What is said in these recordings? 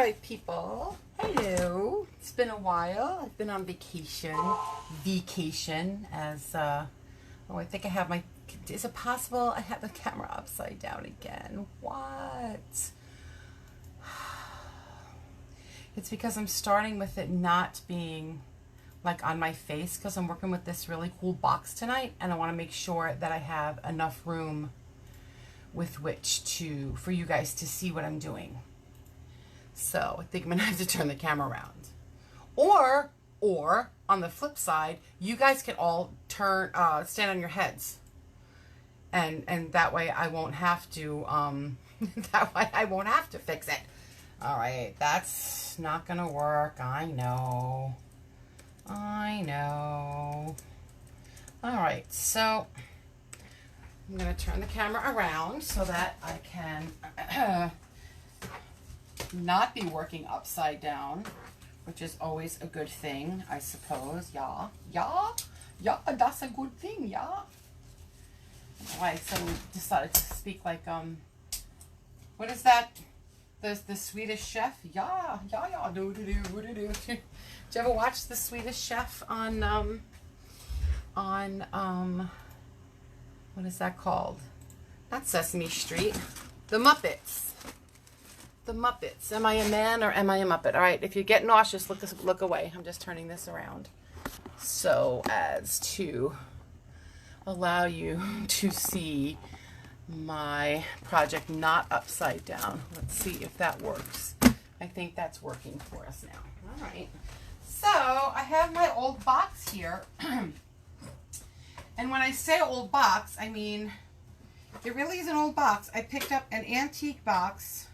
right, people. Hello. It's been a while. I've been on vacation. As, oh, I think I have my, is it possible I have the camera upside down again? What? It's because I'm starting with it not being like on my face because I'm working with this really cool box tonight, and I want to make sure that I have enough room with which to, for you guys to see what I'm doing. So I think I'm gonna have to turn the camera around. Or on the flip side, you guys can all stand on your heads. And that way I won't have to, that way I won't have to fix it. All right, that's not gonna work. I know. All right, so I'm gonna turn the camera around so that I can not be working upside down, which is always a good thing, I suppose. Yeah, that's a good thing, yeah. Why I suddenly decided to speak like, what is that? The Swedish Chef? Yeah, do. Did you ever watch the Swedish Chef on what is that called? Not Sesame Street. The Muppets. The Muppets. Am I a man or am I a Muppet? All right, if you get nauseous, look away. I'm just turning this around so as to allow you to see my project not upside down. Let's see if that works. I think that's working for us now. All right. So I have my old box here. And when I say old box, I mean, it really is an old box. I picked up an antique box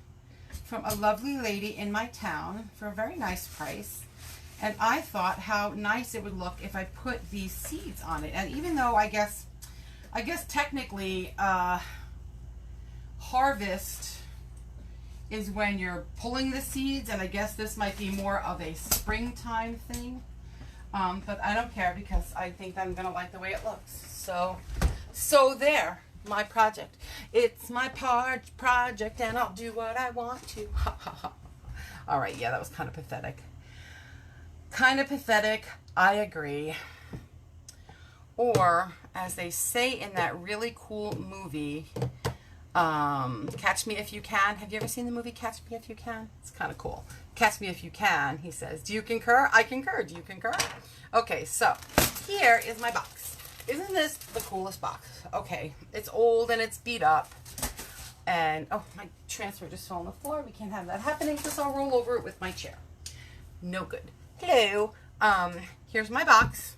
from a lovely lady in my town for a very nice price. And I thought how nice it would look if I put these seeds on it. And even though I guess technically harvest is when you're pulling the seeds, and I guess this might be more of a springtime thing. But I don't care because I think I'm going to like the way it looks. So there, my project. It's my project and I'll do what I want to. All right, yeah, that was kind of pathetic. I agree. Or, as they say in that really cool movie, Catch Me If You Can. Have you ever seen the movie Catch Me If You Can? It's kind of cool. Catch Me If You Can, he says. Do you concur? I concur. Do you concur? Okay, so here is my box. Isn't this the coolest box? Okay, it's old and it's beat up. And, oh, my transfer just fell on the floor. We can't have that happening, so I'll roll over it with my chair. No good. Hello. Here's my box.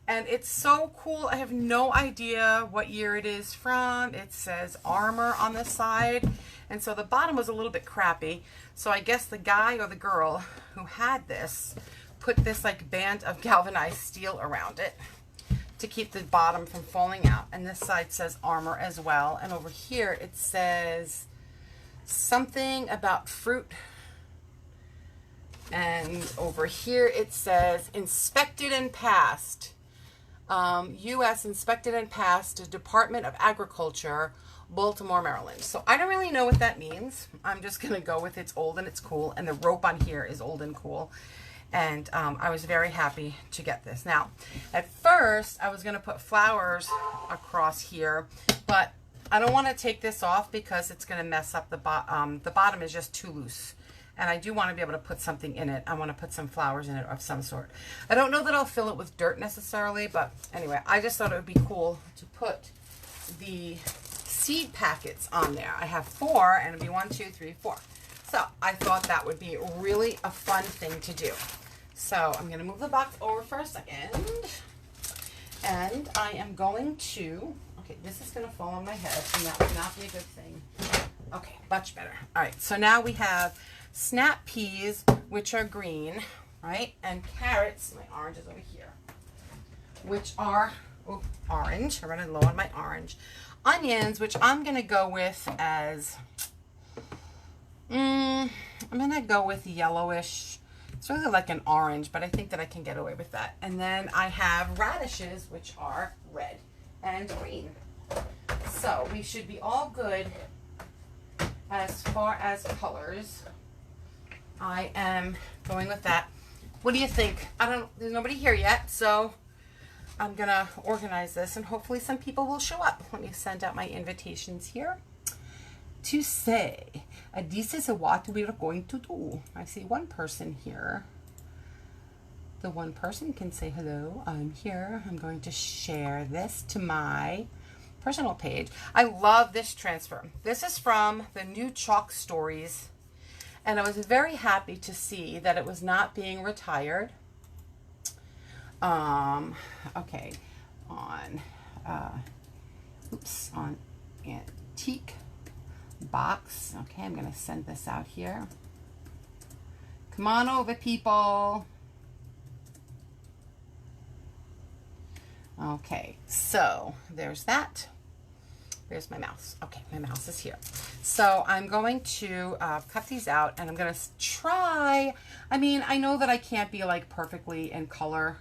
And it's so cool. I have no idea what year it is from. It says Armor on the side. And so the bottom was a little bit crappy. So I guess the guy or the girl who had this put this like band of galvanized steel around it to keep the bottom from falling out. And this side says Armor as well. And over here it says something about fruit. And over here it says Inspected and Passed. U.S. Inspected and Passed to Department of Agriculture, Baltimore, Maryland. So I don't really know what that means. I'm just going to go with it's old and it's cool. And the rope on here is old and cool. And I was very happy to get this. Now, at first, I was going to put flowers across here. But I don't want to take this off because it's going to mess up the bottom. The bottom is just too loose. And I do want to be able to put something in it. I want to put some flowers in it of some sort. I don't know that I'll fill it with dirt necessarily, but anyway, I just thought it would be cool to put the seed packets on there. I have 4, and it'd be 1, 2, 3, 4. So I thought that would be really a fun thing to do. So I'm going to move the box over for a second. And I am going to, okay, this is going to fall on my head, and that would not be a good thing. Okay, much better. All right, so now we have snap peas, which are green, right? And carrots, my orange is over here, which are orange. I'm running low on my orange. Onions, which I'm going to go with as, I'm going to go with yellowish. It's really like an orange, but I think that I can get away with that. And then I have radishes, which are red and green. So we should be all good as far as colors. I am going with that. What do you think? There's nobody here yet, so I'm gonna organize this and hopefully some people will show up. Let me send out my invitations here to say, this is what we're going to do. I see one person here. The one person can say, hello, I'm here. I'm going to share this to my personal page. I love this transfer. This is from the new Chalk Stories. And I was very happy to see that it was not being retired. Okay, on antique box. Okay, I'm going to send this out here. Come on over, people. Okay, so there's that. There's my mouse. Okay, my mouse is here. So I'm going to cut these out, and I'm going to try. I mean, I know that I can't be like perfectly in color,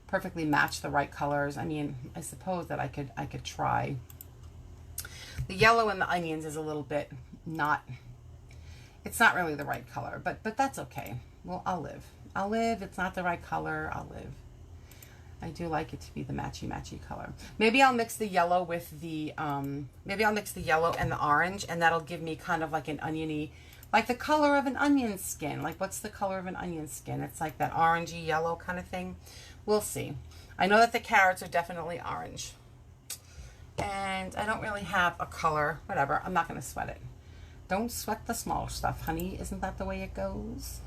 perfectly match the right colors. I mean, I suppose that I could try. The yellow in the onions is a little bit not. It's not really the right color, but that's okay. Well, I'll live. I'll live. It's not the right color. I'll live. I do like it to be the matchy color. Maybe I'll mix the yellow with the, maybe I'll mix the yellow and the orange, and that'll give me kind of like an oniony, like the color of an onion skin. Like, what's the color of an onion skin? It's like that orangey yellow kind of thing. We'll see. I know that the carrots are definitely orange. And I don't really have a color. Whatever. I'm not going to sweat it. Don't sweat the small stuff, honey. Isn't that the way it goes?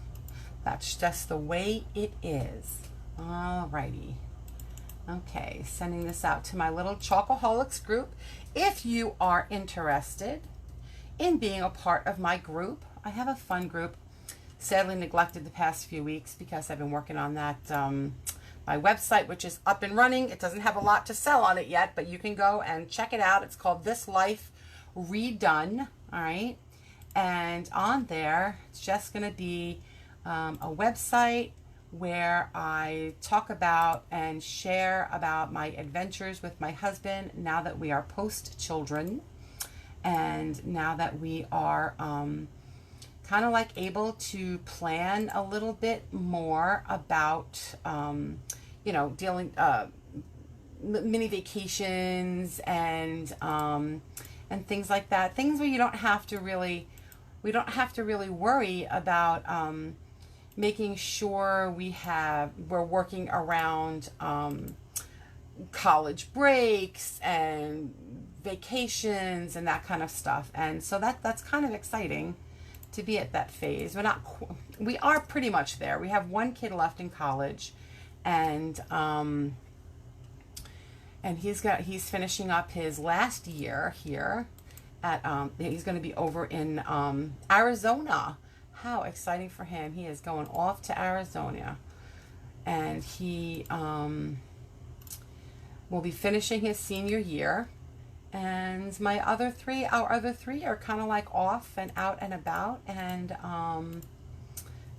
That's just the way it is. Alrighty. Okay, sending this out to my little Chalkaholics group. If you are interested in being a part of my group, I have a fun group. Sadly neglected the past few weeks because I've been working on that, my website, which is up and running. It doesn't have a lot to sell on it yet, but you can go and check it out. It's called This Life Redone, all right? And on there, it's just going to be a website where I talk about and share about my adventures with my husband now that we are post-children, and now that we are kind of like able to plan a little bit more about, you know, dealing, mini vacations and things like that. Things where you don't have to really, we don't have to really worry about, making sure we're working around college breaks and vacations and that kind of stuff. And so that's kind of exciting to be at that phase. We are pretty much there. We have one kid left in college, and he's finishing up his last year here at he's going to be over in Arizona. How exciting for him. He is going off to Arizona, and he will be finishing his senior year. And our other three are kind of like off and out and about, and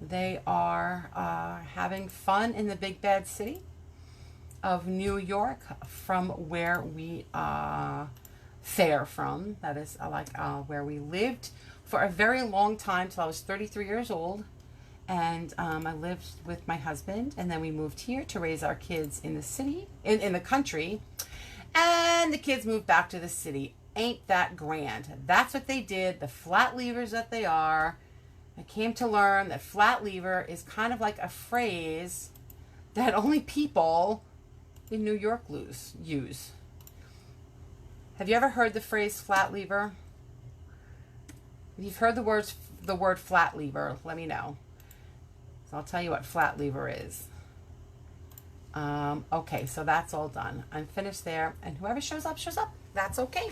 they are having fun in the big bad city of New York, from where we fare from. That is where we lived for a very long time, till I was 33 years old. And I lived with my husband, and then we moved here to raise our kids in the city, in the country. And the kids moved back to the city. Ain't that grand? That's what they did, the flat leavers that they are. I came to learn that flat lever is kind of like a phrase that only people in New York use. Have you ever heard the phrase flat lever? If you've heard the word flat lever, let me know. So I'll tell you what flat lever is. Okay, so that's all done. I'm finished there, and whoever shows up, shows up. That's okay.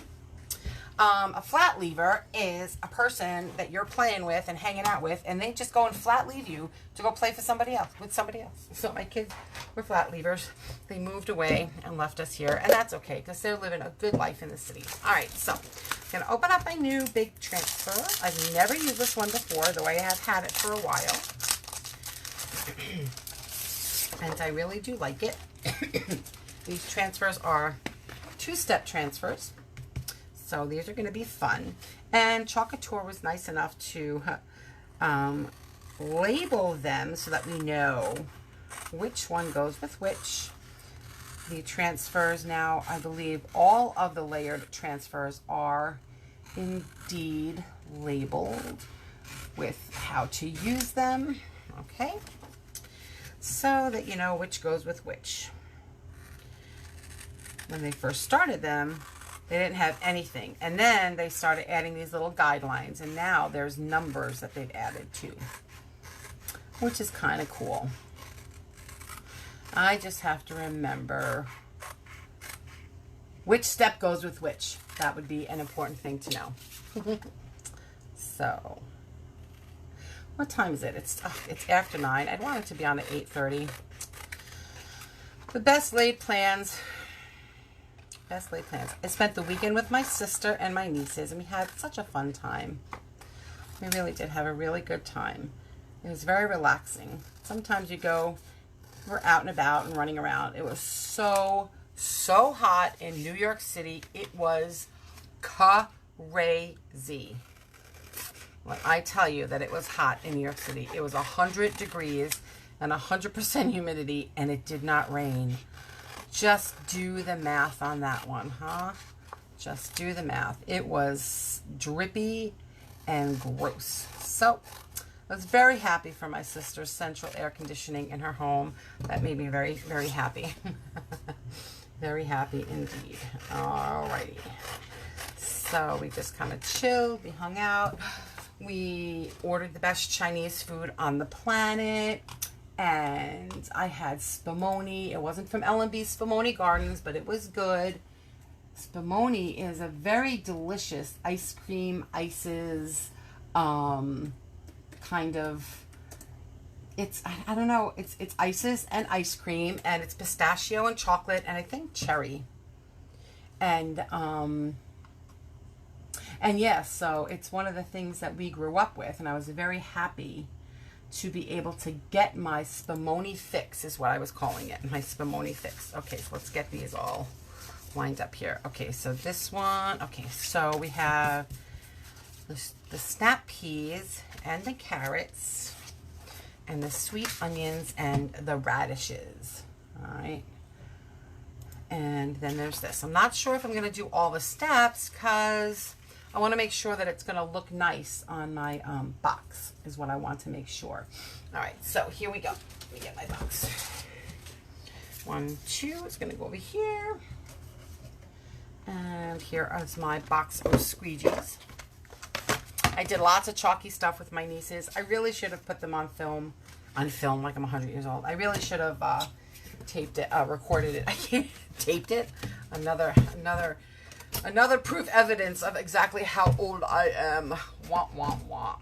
A flat lever is a person that you're playing with and hanging out with, and they just go and flat leave you to go play with somebody else. So my kids were flat leavers. They moved away and left us here, and that's okay because they're living a good life in the city. All right, so I'm going to open up my new big transfer. I've never used this one before, though I have had it for a while. And I really do like it. These transfers are two-step transfers. So these are going to be fun. And Chalk Couture was nice enough to label them so that we know which one goes with which. The transfers now, I believe all of the layered transfers are indeed labeled with how to use them. Okay, so that you know which goes with which. When they first started them, they didn't have anything, and then they started adding these little guidelines, and now there's numbers that they've added too, which is kind of cool. I just have to remember which step goes with which. That would be an important thing to know. So, what time is it? It's after 9. I'd want it to be on at 8:30. The best laid plans. Best laid plans. I spent the weekend with my sister and my nieces, and we had such a fun time. We really did have a really good time. It was very relaxing. Sometimes we're out and about and running around. It was so hot in New York City. It was crazy. When I tell you that it was hot in New York City, it was 100 degrees and 100% humidity, and it did not rain. Just do the math on that one, huh? Just do the math. It was drippy and gross. So I was very happy for my sister's central air conditioning in her home. That made me very, very happy. Very happy indeed. Alrighty. So we just kind of chilled. We hung out. We ordered the best Chinese food on the planet. And I had spumoni. It wasn't from L&B Spumoni Gardens, but it was good. Spumoni is a very delicious ice cream, ices, kind of, I don't know, it's ices and ice cream, and it's pistachio and chocolate, and I think cherry. And yeah, so it's one of the things that we grew up with, and I was very happy to be able to get my spumoni fix, is what I was calling it, my spumoni fix. Okay, so let's get these all lined up here. Okay, so this one, okay, so we have the snap peas and the carrots and the sweet onions and the radishes. All right, and then there's this. I'm not sure if I'm going to do all the steps because I want to make sure that it's going to look nice on my box, is what I want to make sure. All right, so here we go. Let me get my box. 1, 2, it's going to go over here. And here is my box of squeegees. I did lots of chalky stuff with my nieces. I really should have put them on film, like I'm 100 years old. I really should have taped it, recorded it. I can't taped it. Another proof evidence of exactly how old I am. Wah, wah, wah.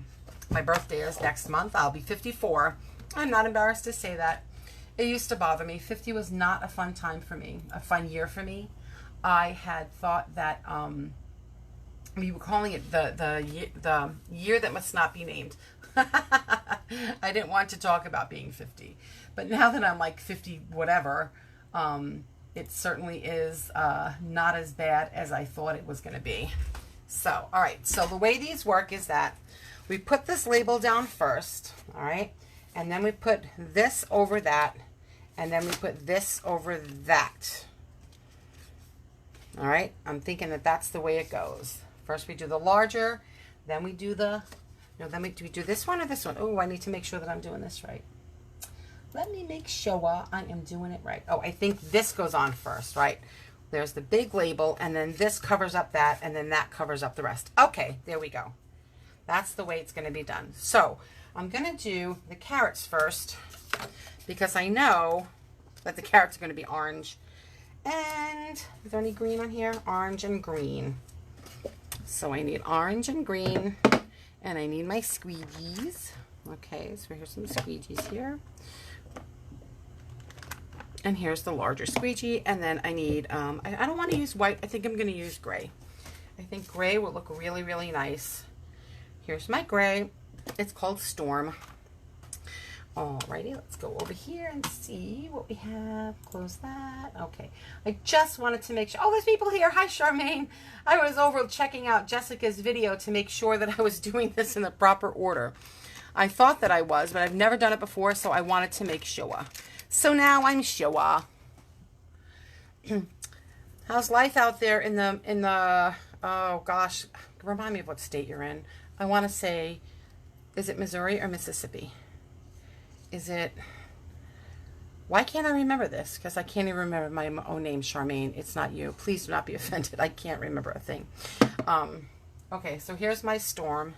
My birthday is next month. I'll be 54. I'm not embarrassed to say that. It used to bother me. 50 was not a fun time for me, a fun year for me. I had thought that we were calling it the year that must not be named. I didn't want to talk about being 50. But now that I'm like 50 whatever, it certainly is not as bad as I thought it was going to be. So, all right. So the way these work is that we put this label down first, all right? And then we put this over that, and then we put this over that. All right? I'm thinking that that's the way it goes. First we do the larger, then we do the, no, then we do this one or this one? Oh, I need to make sure that I'm doing this right. Let me make sure I am doing it right. Oh, I think this goes on first, right? There's the big label, and then this covers up that, and then that covers up the rest. Okay, there we go. That's the way it's going to be done. So I'm going to do the carrots first because I know that the carrots are going to be orange. And is there any green on here? Orange and green. So I need orange and green, and I need my squeegees. Okay, so here's some squeegees here. And here's the larger squeegee. And then I need, I don't want to use white. I think I'm going to use gray. I think gray will look really, really nice. Here's my gray. It's called Storm. Alrighty, let's go over here and see what we have. Close that. Okay. I just wanted to make sure. Oh, there's people here. Hi, Charmaine. I was over checking out Jessica's video to make sure that I was doing this in the proper order. I thought that I was, but I've never done it before, so I wanted to make sure. So now I'm sure. How's life out there in the oh gosh, remind me of what state you're in. I want to say, is it Missouri or Mississippi? Is it, why can't I remember this? Because I can't even remember my own name, Charmaine. It's not you. Please do not be offended. I can't remember a thing. Okay, so here's my storm.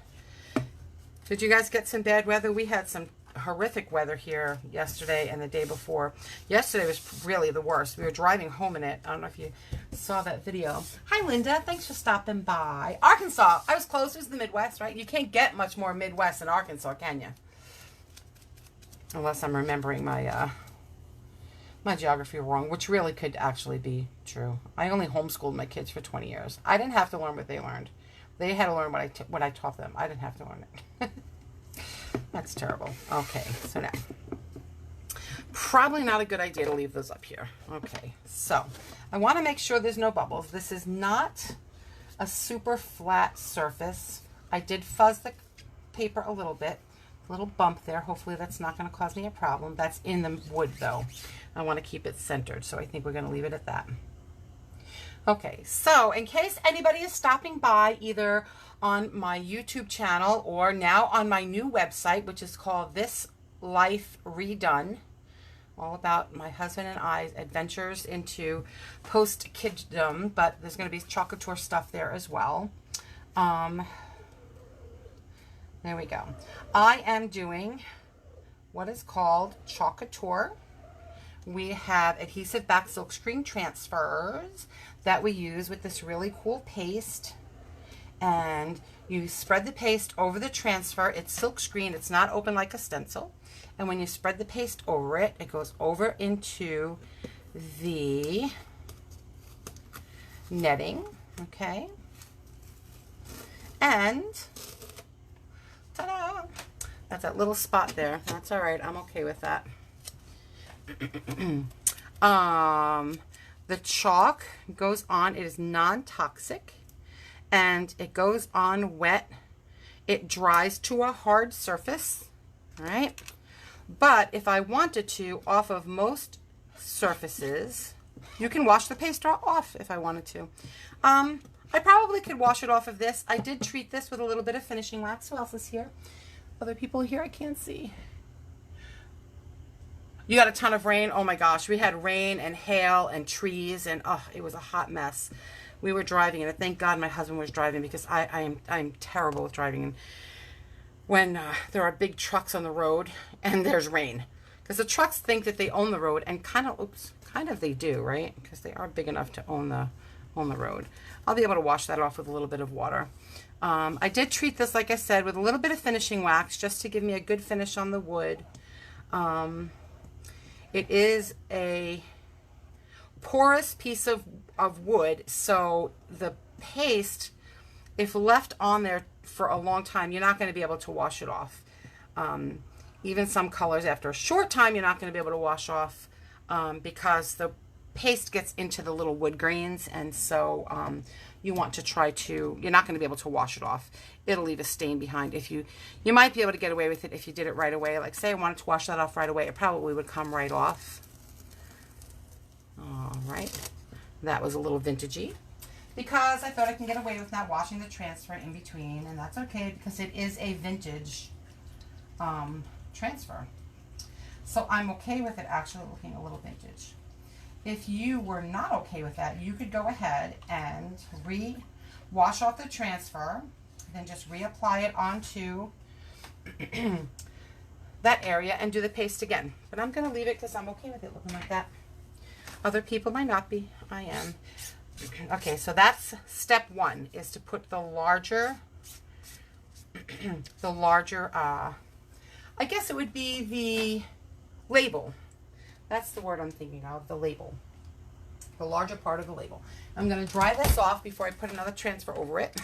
Did you guys get some bad weather? We had some horrific weather here yesterday and the day before. Yesterday was really the worst. We were driving home in it. I don't know if you saw that video. Hi, Linda. Thanks for stopping by. Arkansas. I was close. It was the Midwest, right? You can't get much more Midwest than Arkansas, can you? Unless I'm remembering my my geography wrong, which really could actually be true. I only homeschooled my kids for 20 years. I didn't have to learn what they learned. They had to learn what I taught them. I didn't have to learn it. That's terrible. Okay, so now, probably not a good idea to leave those up here. Okay, so I want to make sure there's no bubbles. This is not a super flat surface. I did fuzz the paper a little bit. A little bump there. Hopefully that's not going to cause me a problem. That's in the wood though. I want to keep it centered, so I think we're going to leave it at that. Okay, so in case anybody is stopping by either on my YouTube channel or now on my new website, which is called This Life Redone, all about my husband and I's adventures into post-kiddom, but there's going to be Chalk Couture stuff there as well. There we go. I am doing what is called Chalk Couture. We have adhesive back silkscreen transfers that we use with this really cool paste. And you spread the paste over the transfer. It's silkscreen. It's not open like a stencil. And when you spread the paste over it, it goes over into the netting. Okay. And ta-da! That's that little spot there. That's all right. I'm okay with that. The chalk goes on. It is non-toxic, and it goes on wet. It dries to a hard surface. All right. But if I wanted to, off of most surfaces, you can wash the paste off if I wanted to. I probably could wash it off of this. I did treat this with a little bit of finishing wax. Who else is here? Other people here I can't see. You got a ton of rain. Oh my gosh, we had rain and hail and trees, and oh, it was a hot mess. We were driving, and thank God my husband was driving, because I'm terrible with driving. And when there are big trucks on the road and there's rain, because the trucks think that they own the road, and kind of they do, right? Because they are big enough to own the road. I'll be able to wash that off with a little bit of water. I did treat this, like I said, with a little bit of finishing wax just to give me a good finish on the wood. It is a porous piece of wood, so the paste, if left on there for a long time, you're not going to be able to wash it off. Even some colors, after a short time, you're not going to be able to wash off because the paste gets into the little wood grains, and so you want to try to, you're not going to be able to wash it off. It'll leave a stain behind. If you might be able to get away with it if you did it right away. Like say I wanted to wash that off right away, it probably would come right off. All right, that was a little vintagey, because I thought I can get away with not washing the transfer in between, and that's okay because it is a vintage transfer. So I'm okay with it actually looking a little vintage. If you were not okay with that, you could go ahead and wash off the transfer, then just reapply it onto that area and do the paste again. But I'm going to leave it because I'm okay with it looking like that. Other people might not be. I am. Okay, so that's step one, is to put the larger, I guess it would be the label. That's the word I'm thinking of, the label. The larger part of the label. I'm going to dry this off before I put another transfer over it.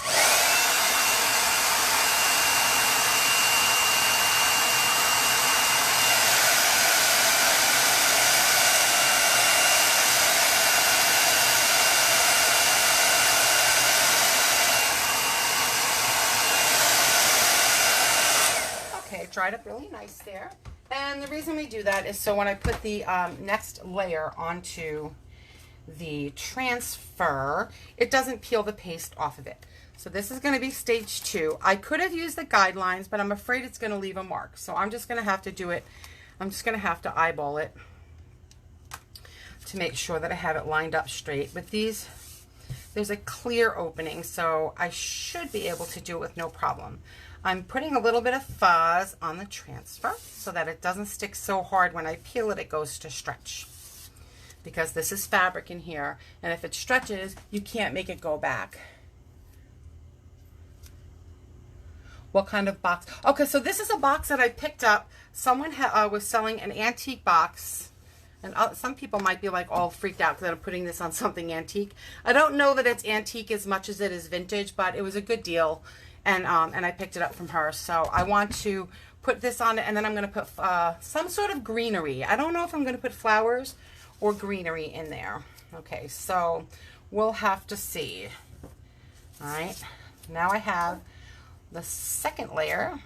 dried up really nice there. And the reason we do that is so when I put the next layer onto the transfer, it doesn't peel the paste off of it. So this is going to be stage 2. I could have used the guidelines, but I'm afraid it's going to leave a mark. So I'm just going to have to do it. I'm just going to have to eyeball it to make sure that I have it lined up straight. With these, there's a clear opening, so I should be able to do it with no problem. I'm putting a little bit of fuzz on the transfer so that it doesn't stick so hard when I peel it, it goes to stretch. Because this is fabric in here, and if it stretches, you can't make it go back. What kind of box? Okay, so this is a box that I picked up. Someone was selling an antique box, and some people might be like all freaked out because I'm putting this on something antique. I don't know that it's antique as much as it is vintage, but it was a good deal, and I picked it up from her. So I want to put this on it, and then I'm going to put some sort of greenery. I don't know if I'm going to put flowers or greenery in there. Okay, so we'll have to see. All right, now I have the second layer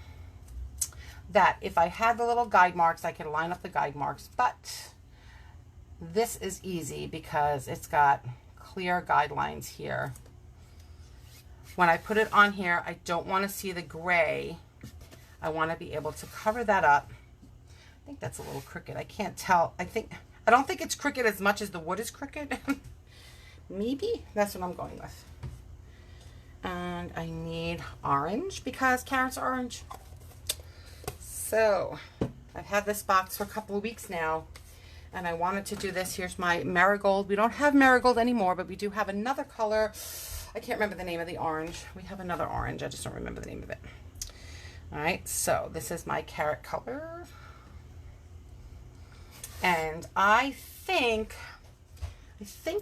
that if I had the little guide marks, I could line up the guide marks, but this is easy because it's got clear guidelines here. When I put it on here, I don't want to see the gray. I want to be able to cover that up. I think that's a little crooked. I can't tell. I don't think it's crooked as much as the wood is crooked. Maybe that's what I'm going with. And I need orange because carrots are orange. So I've had this box for a couple of weeks now, and I wanted to do this. Here's my marigold. We don't have marigold anymore, but we do have another color. I can't remember the name of the orange. We have another orange. I just don't remember the name of it. All right, so this is my carrot color. And I think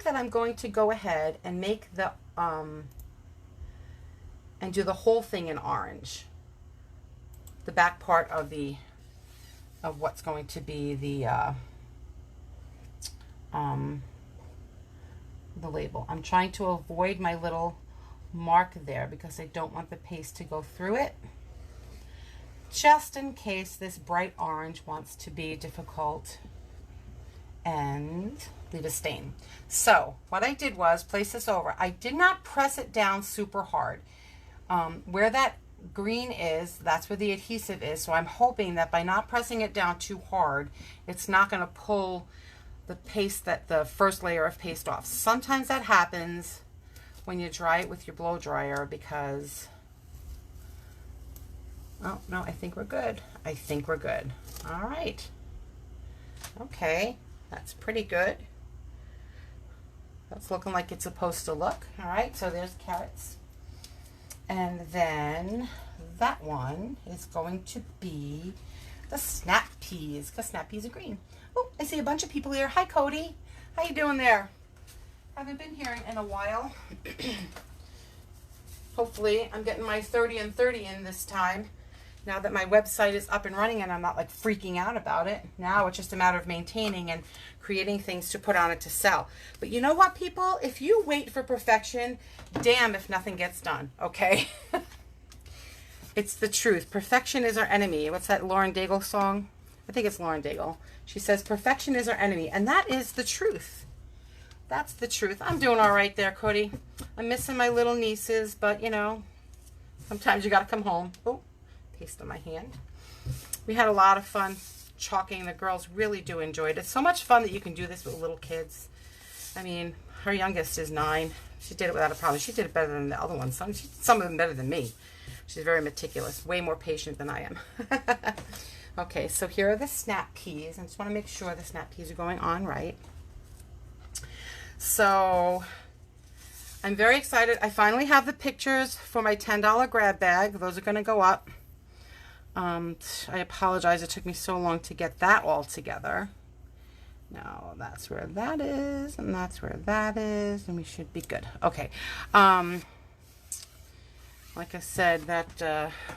that I'm going to go ahead and make the and do the whole thing in orange. The back part of what's going to be the label. I'm trying to avoid my little mark there because I don't want the paste to go through it, just in case this bright orange wants to be difficult and leave a stain. So what I did was place this over. I did not press it down super hard. Where that green is, that's where the adhesive is. So I'm hoping that by not pressing it down too hard, it's not going to pull the paste, that the first layer of paste off. Sometimes that happens when you dry it with your blow dryer because, oh no, I think we're good. I think we're good. All right. Okay, that's pretty good. That's looking like it's supposed to look. All right, so there's carrots. And then that one is going to be the snap peas, because snap peas are green. Oh, I see a bunch of people here. Hi, Cody. How you doing there? Haven't been here in a while. Hopefully, I'm getting my 30 and 30 in this time. Now that my website is up and running and I'm not like freaking out about it. Now it's just a matter of maintaining and creating things to put on it to sell. But you know what, people? If you wait for perfection, damn if nothing gets done, okay? It's the truth. Perfection is our enemy. What's that Lauren Daigle song? I think it's Lauren Daigle. She says, perfection is our enemy. And that is the truth. That's the truth. I'm doing all right there, Cody. I'm missing my little nieces, but, you know, sometimes you got to come home. Oh, paste on my hand. We had a lot of fun chalking. The girls really do enjoy it. It's so much fun that you can do this with little kids. I mean, her youngest is 9. She did it without a problem. She did it better than the other ones. Some of them better than me. She's very meticulous, way more patient than I am. Okay, so here are the snap peas. I just want to make sure the snap peas are going on right. So I'm very excited. I finally have the pictures for my $10 grab bag. Those are going to go up. I apologize. It took me so long to get that all together. Now that's where that is, and that's where that is, and we should be good. Okay. Like I said, that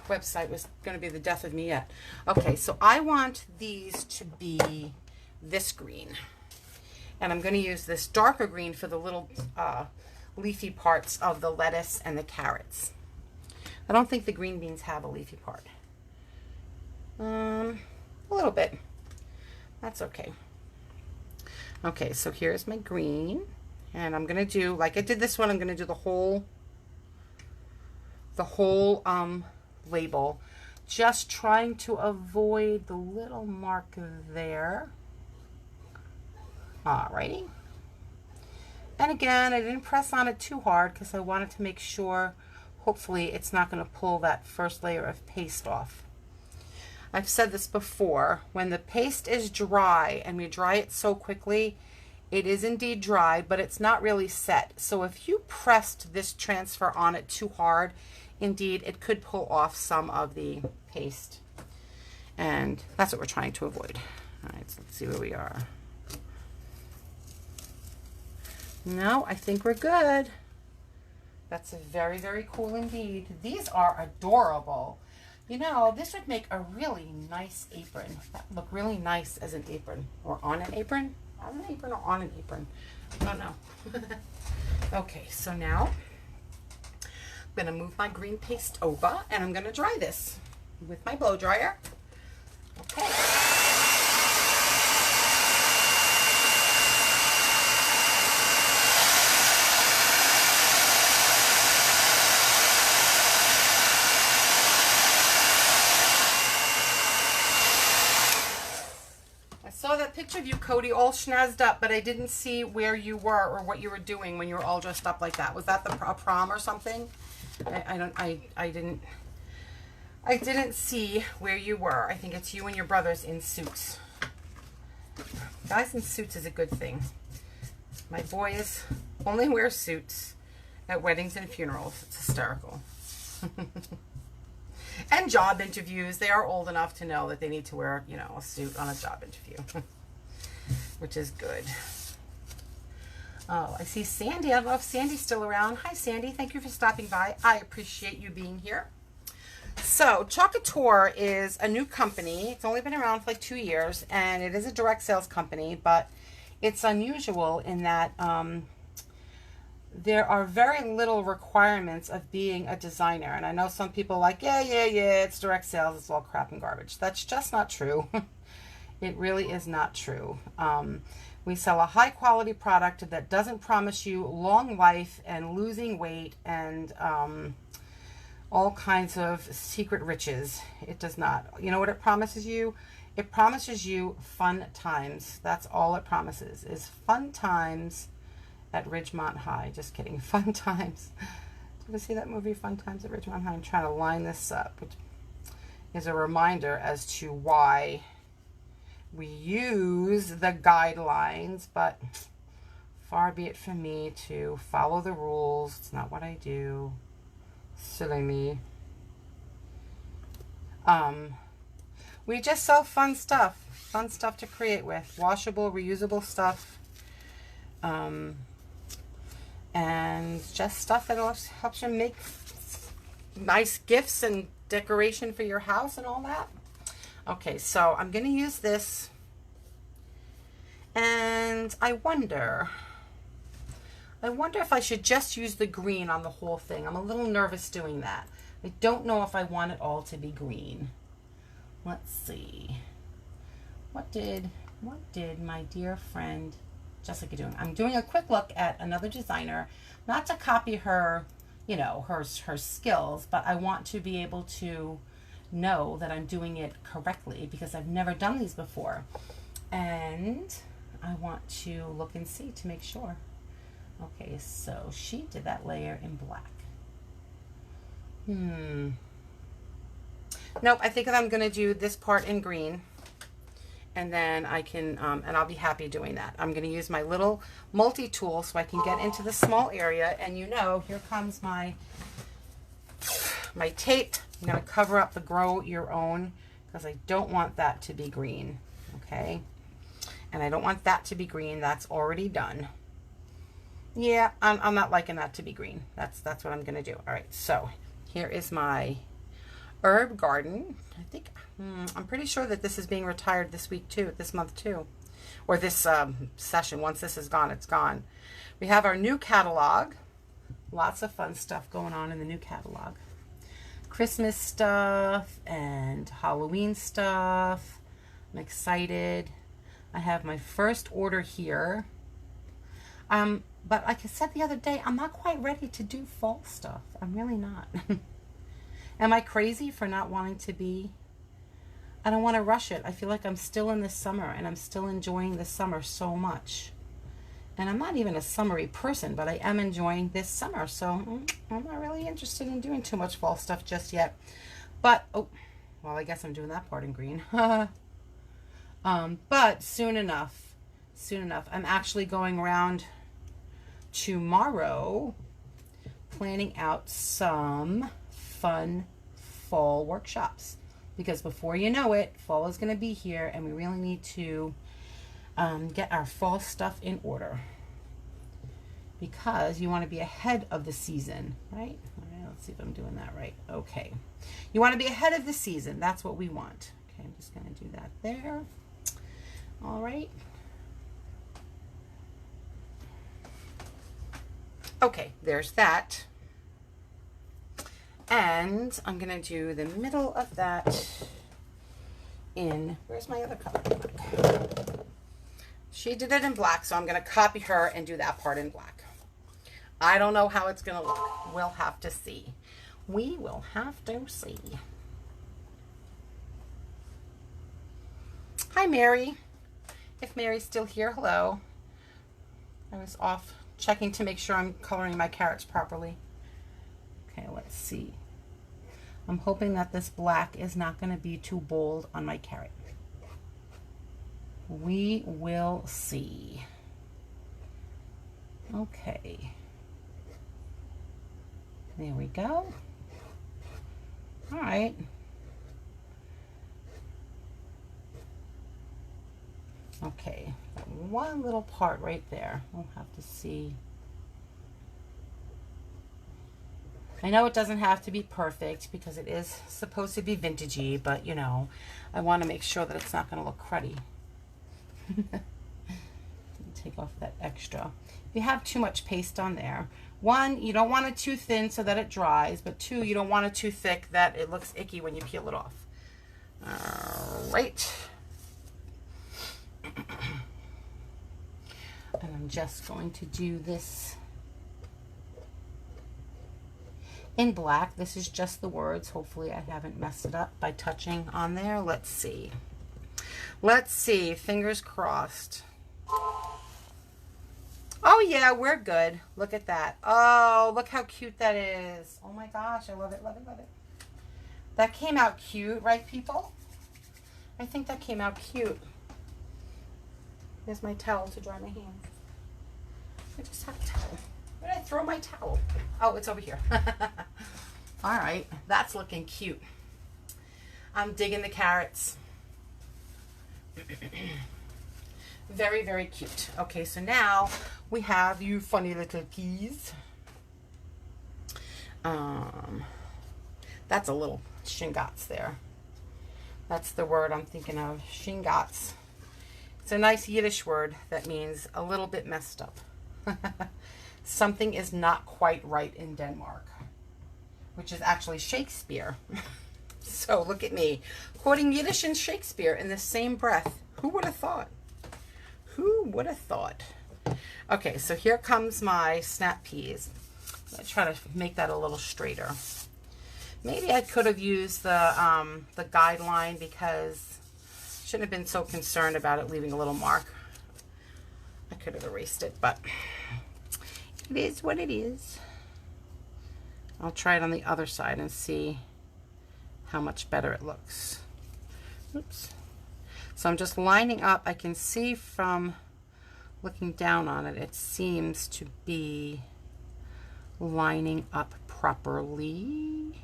website was going to be the death of me yet. Okay, so I want these to be this green. And I'm going to use this darker green for the little leafy parts of the lettuce and the carrots. I don't think the green beans have a leafy part. A little bit. That's okay. Okay, so here's my green. And I'm going to do, like I did this one, I'm going to do the whole label. Just trying to avoid the little mark there. Alrighty. And again, I didn't press on it too hard because I wanted to make sure, hopefully, it's not going to pull that first layer of paste off. I've said this before, when the paste is dry and we dry it so quickly, it is indeed dry, but it's not really set. So if you pressed this transfer on it too hard, indeed, it could pull off some of the paste. And that's what we're trying to avoid. All right, so let's see where we are. No, I think we're good. That's very, very cool indeed. These are adorable. You know, this would make a really nice apron. That would look really nice as an apron. Or on an apron? On an apron or on an apron? I don't know. Okay, so now I'm going to move my green paste over and I'm going to dry this with my blow dryer. Okay. Saw that picture of you, Cody, all schnazzed up, but I didn't see where you were or what you were doing when you were all dressed up like that. Was that a prom or something? I didn't see where you were. I think it's you and your brothers in suits. Guys in suits is a good thing. My boys only wear suits at weddings and funerals. It's hysterical. And job interviews. They are old enough to know that they need to wear, you know, a suit on a job interview, which is good. Oh, I see Sandy. I don't know if Sandy's still around. Hi, Sandy. Thank you for stopping by. I appreciate you being here. So, Chalk Couture is a new company. It's only been around for like 2 years, and it is a direct sales company, but it's unusual in that there are very little requirements of being a designer. And I know some people are like, yeah, it's direct sales, it's all crap and garbage. That's just not true. It really is not true. We sell a high quality product that doesn't promise you long life and losing weight and all kinds of secret riches. It does not. You know what it promises you? It promises you fun times. That's all it promises, is fun times at Ridgemont High. Just kidding. Fun times. Did you see that movie, Fun Times at Ridgemont High? I'm trying to line this up, which is a reminder as to why we use the guidelines, but far be it from me to follow the rules. It's not what I do. Silly me. We just sell fun stuff to create with. Washable, reusable stuff. And just stuff that helps you make nice gifts and decoration for your house and all that. Okay, so I'm going to use this. And I wonder if I should just use the green on the whole thing. I'm a little nervous doing that. I don't know if I want it all to be green. Let's see. What did my dear friend Jessica doing? I'm doing a quick look at another designer, not to copy her, you know, her skills, but I want to be able to know that I'm doing it correctly because I've never done these before. And I want to look and see to make sure. Okay, so she did that layer in black. Nope, I think that I'm going to do this part in green. And then I can, and I'll be happy doing that. I'm going to use my little multi-tool so I can get into the small area. And you know, here comes my tape. I'm going to cover up the Grow Your Own because I don't want that to be green. Okay. And I don't want that to be green. That's already done. Yeah, I'm not liking that to be green. That's what I'm going to do. All right. So here is my herb garden. I think I'm pretty sure that this is being retired this week too, this month too, or this session. Once this is gone, it's gone. We have our new catalog. Lots of fun stuff going on in the new catalog. Christmas stuff and Halloween stuff. I'm excited. I have my first order here. But like I said the other day, I'm not quite ready to do fall stuff. I'm really not. Am I crazy for not wanting to be? I don't want to rush it. I feel like I'm still in the summer and I'm still enjoying the summer so much. And I'm not even a summery person, but I am enjoying this summer. So I'm not really interested in doing too much fall stuff just yet. But, oh, well, I guess I'm doing that part in green. But soon enough, I'm actually going around tomorrow planning out some fun fall workshops. Because before you know it, fall is going to be here and we really need to get our fall stuff in order, because you want to be ahead of the season, right? All right, let's see if I'm doing that right. Okay, you want to be ahead of the season. That's what we want. Okay, I'm just going to do that there. All right. Okay, there's that. And I'm going to do the middle of that in, where's my other color? She did it in black, so I'm going to copy her and do that part in black. I don't know how it's going to look. We'll have to see. We will have to see. Hi, Mary. If Mary's still here, hello. I was off checking to make sure I'm coloring my carrots properly. Okay, let's see. I'm hoping that this black is not going to be too bold on my carrot. We will see. Okay. There we go. All right. Okay, that one little part right there. We'll have to see. I know it doesn't have to be perfect because it is supposed to be vintagey, but you know, I want to make sure that it's not going to look cruddy. Take off that extra. If you have too much paste on there, one, you don't want it too thin so that it dries, but two, you don't want it too thick that it looks icky when you peel it off. All right. And I'm just going to do this in black. This is just the words. Hopefully I haven't messed it up by touching on there. Let's see. Let's see. Fingers crossed. Oh yeah, we're good. Look at that. Oh, look how cute that is. Oh my gosh, I love it, love it, love it. That came out cute, right, people? I think that came out cute. There's my towel to dry my hands. I just have a towel. Where did I throw my towel? Oh, it's over here. All right, that's looking cute. I'm digging the carrots. Very, very cute. Okay, so now we have you funny little peas. That's a little shingots there. That's the word I'm thinking of, shingots. It's a nice Yiddish word that means a little bit messed up. Something is not quite right in Denmark, which is actually Shakespeare. So look at me, quoting Yiddish and Shakespeare in the same breath. Who would have thought? Who would have thought? Okay, so here comes my snap peas. I'm gonna try to make that a little straighter. Maybe I could have used the guideline because I shouldn't have been so concerned about it leaving a little mark. I could have erased it, but it is what it is. I'll try it on the other side and see how much better it looks. Oops. So I'm just lining up. I can see from looking down on it, it seems to be lining up properly.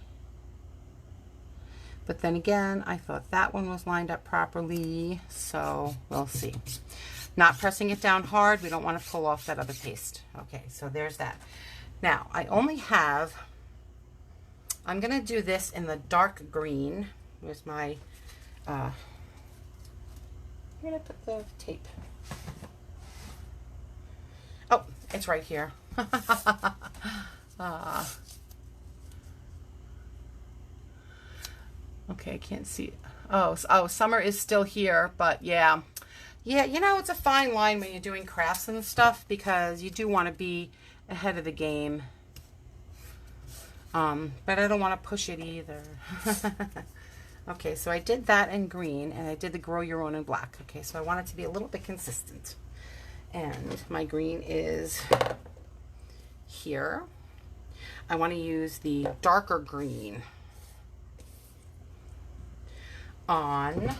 But then again, I thought that one was lined up properly, so we'll see. Not pressing it down hard. We don't want to pull off that other paste. Okay, so there's that. Now, I only have, I'm going to do this in the dark green. Where's my, I'm going to put the tape. Oh, it's right here. Okay, I can't see. Oh, summer is still here, but yeah. Yeah, you know, it's a fine line when you're doing crafts and stuff because you do want to be ahead of the game. But I don't want to push it either. Okay, so I did that in green and I did the grow your own in black. Okay, so I want it to be a little bit consistent. And my green is here. I want to use the darker green on.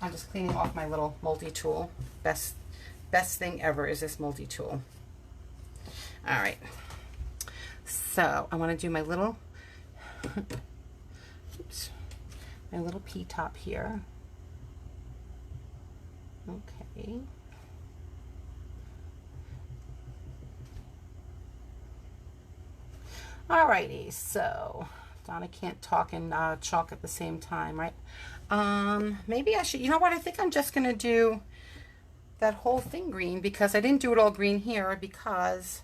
I'm just cleaning off my little multi-tool. Best thing ever is this multi-tool. All right. So I want to do my little, oops, my little P-top here. Okay. Alrighty, so Donna can't talk and chalk at the same time, right? Maybe I should, you know what, I think I'm just going to do that whole thing green because I didn't do it all green here because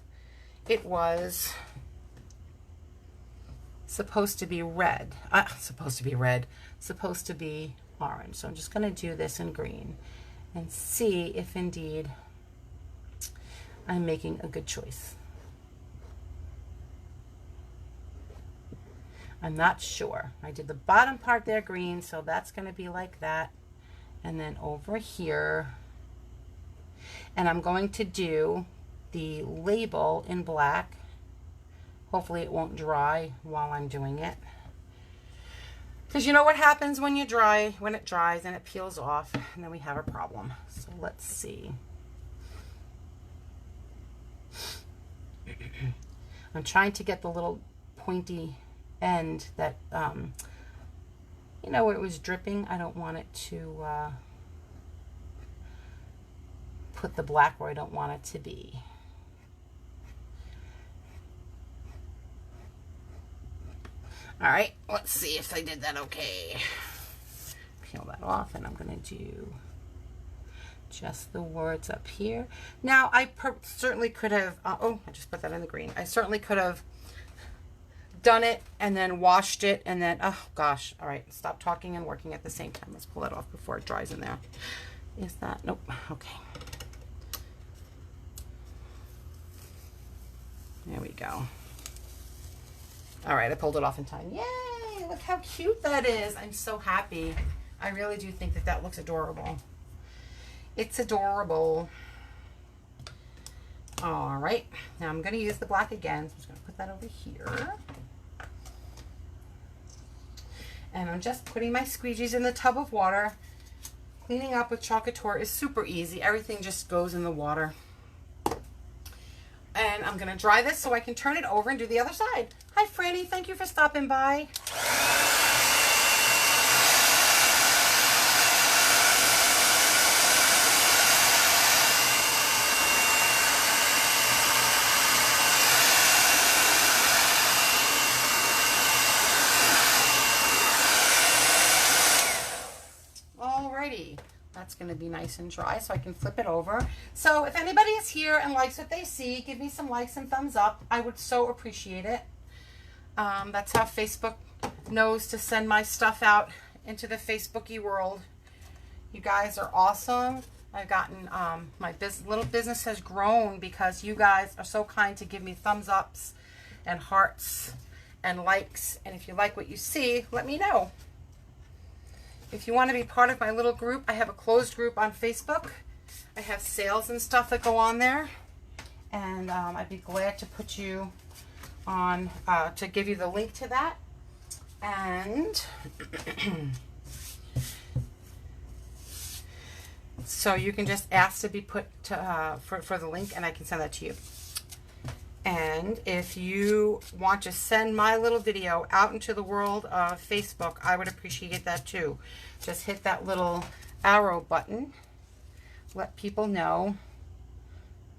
it was supposed to be red. Supposed to be orange. So I'm just going to do this in green and see if indeed I'm making a good choice. I'm not sure. I did the bottom part there green, so that's going to be like that. And then over here, and I'm going to do the label in black. Hopefully it won't dry while I'm doing it. Because you know what happens when it dries and it peels off, and then we have a problem. So let's see. I'm trying to get the little pointy end that, you know, where it was dripping. I don't want it to put the black where I don't want it to be. All right, let's see if I did that okay. Peel that off, and I'm going to do just the words up here. Now, I certainly could have, oh, I just put that in the green. I certainly could have done it and then washed it and then, oh gosh, all right, stop talking and working at the same time. Let's pull that off before it dries in there. Is that, nope, okay. There we go. All right, I pulled it off in time. Yay, look how cute that is. I'm so happy. I really do think that that looks adorable. It's adorable. All right, now I'm gonna use the black again. So I'm just gonna put that over here. And I'm just putting my squeegees in the tub of water. Cleaning up with Chalk Couture is super easy. Everything just goes in the water. And I'm going to dry this so I can turn it over and do the other side. Hi, Franny. Thank you for stopping by. Alrighty. That's going to be nice and dry so I can flip it over. So if anybody is here and likes what they see, give me some likes and thumbs up. I would so appreciate it. That's how Facebook knows to send my stuff out into the Facebooky world. You guys are awesome. I've gotten, my little business has grown because you guys are so kind to give me thumbs ups and hearts and likes. And if you like what you see, let me know. If you want to be part of my little group, I have a closed group on Facebook. I have sales and stuff that go on there. And I'd be glad to put you on, to give you the link to that. And so you can just ask to be put to, for the link and I can send that to you. And if you want to send my little video out into the world of Facebook, I would appreciate that too. Just hit that little arrow button. Let people know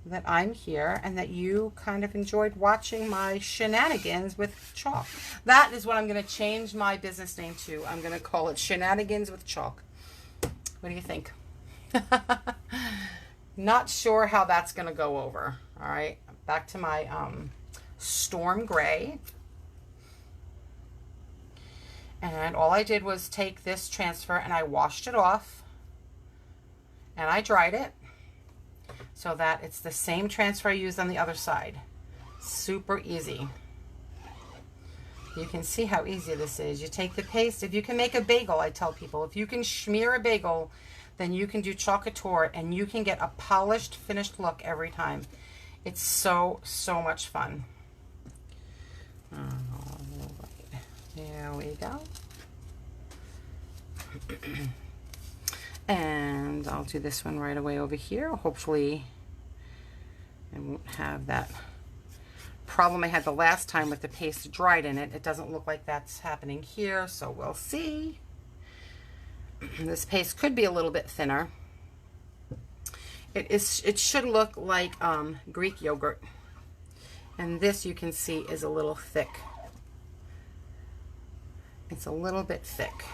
that I'm here and that you kind of enjoyed watching my shenanigans with chalk. That is what I'm going to change my business name to. I'm going to call it Shenanigans with Chalk. What do you think? Not sure how that's going to go over. All right. Back to my storm gray. And all I did was take this transfer and I washed it off and I dried it so that it's the same transfer I used on the other side. Super easy. You can see how easy this is. You take the paste. If you can make a bagel, I tell people, if you can smear a bagel, then you can do Chalk Couture and you can get a polished, finished look every time. It's so, so much fun. All right. There we go. And I'll do this one right away over here. Hopefully I won't have that problem I had the last time with the paste dried in it. It doesn't look like that's happening here, so we'll see. This paste could be a little bit thinner. It should look like Greek yogurt. And this, you can see, is a little thick. It's a little bit thick.